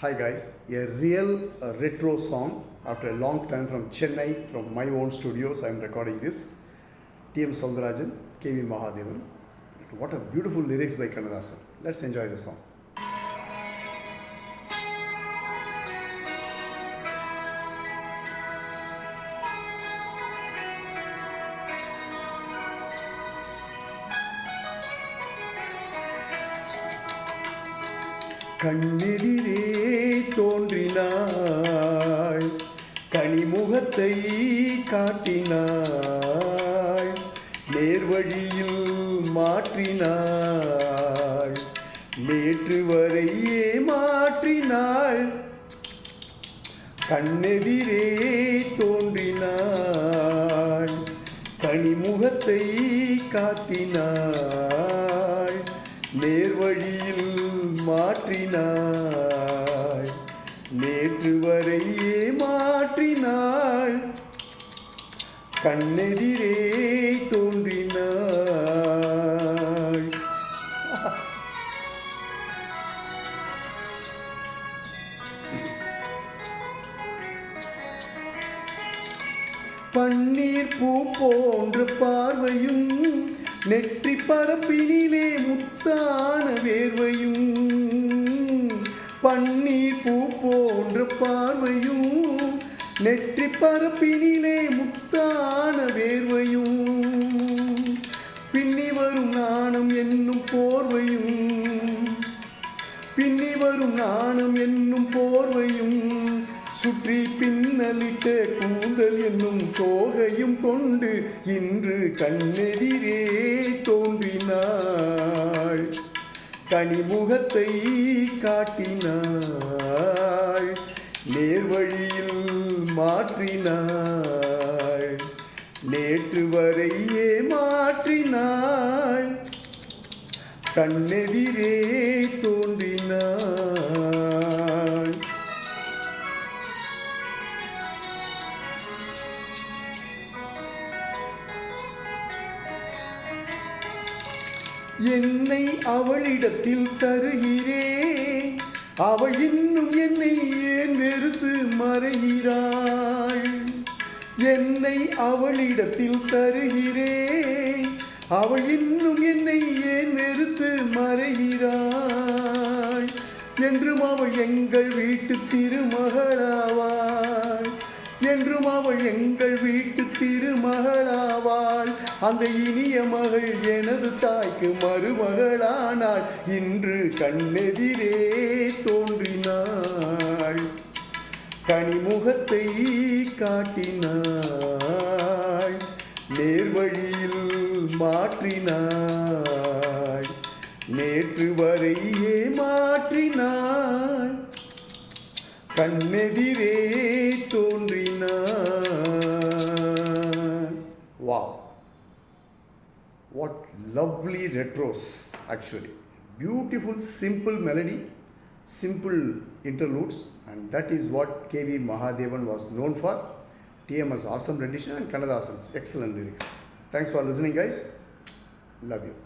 Hi guys, a real retro song after a long time from Chennai, from my own studios. I am recording this. T.M. Soundarajan, K.V. Mahadevan. What a beautiful lyrics by Kannadasan. Let's enjoy the song. கண்ணெதிரே தோன்றினாய், கனிமுகத்தை காட்டினாய், நேர்வழியில் மாற்றினாய், நேற்று வரையே மாற்றினாய். கண்ணெதிரே தோன்றினாய், கனிமுகத்தை காட்டினாய், நேர்வழியில் மாற்றினாய், நேற்று வரையே மாற்றினாய். கண்ணெதிரே தோன்றினாய். பன்னீர் பூ போன்ற பார்வையும், நெற்றி பரப்பினிலே முத்தான வேர்வையும். பன்னீர் பூ போன்ற பார்வையும், நெற்றி பரப்பினிலே முத்தான வேர்வையும். பின்னி வரும் நாணம் என்னும் போர்வையும், பின்னி வரும் நாணம் என்னும் போர்வையும், சுற்றி பின்னலிட்ட கூந்தல் என்னும் தோகையும் கொண்டு இன்று கண்ணெதிரே தோன்றினாள், கனிமுகத்தை காட்டினாள், நேர்வழியில் மாற்றினாள், நேற்று வரையே மாற்றினாள். கண்ணெதிரே தோன்றினாள். என்னை அவளிடத்தில் தருகிறேன், அவள் இன்னும் என்னை ஏன் வெறுத்து மறைகிறாள். என்னை அவளிடத்தில் தருகிறேன், அவள் இன்னும் என்னை ஏன் வெறுத்து மறைகிறாள். என்றும் அவள் எங்கள் வீட்டு திருமகளாவாள், என்றும் அவள் எங்கள் வீட்டு திருமகளாவாள். அந்த இனிய மகள் எனது தாய்க்கு மருமகளானாள், இன்று கண்ணெதிரே தோன்றினாள், கனிமுகத்தை காட்டினாள், நேர்வழியில் மாற்றினாள், நேற்று வரையே மாற்றினாள். கண்ணெதிரே தோன்றினாள். Wow, what lovely retros actually. Beautiful simple melody, simple interludes, and that is what K.V. Mahadevan was known for. TM's awesome rendition and Kannadasan's excellent lyrics. Thanks for listening guys. Love you.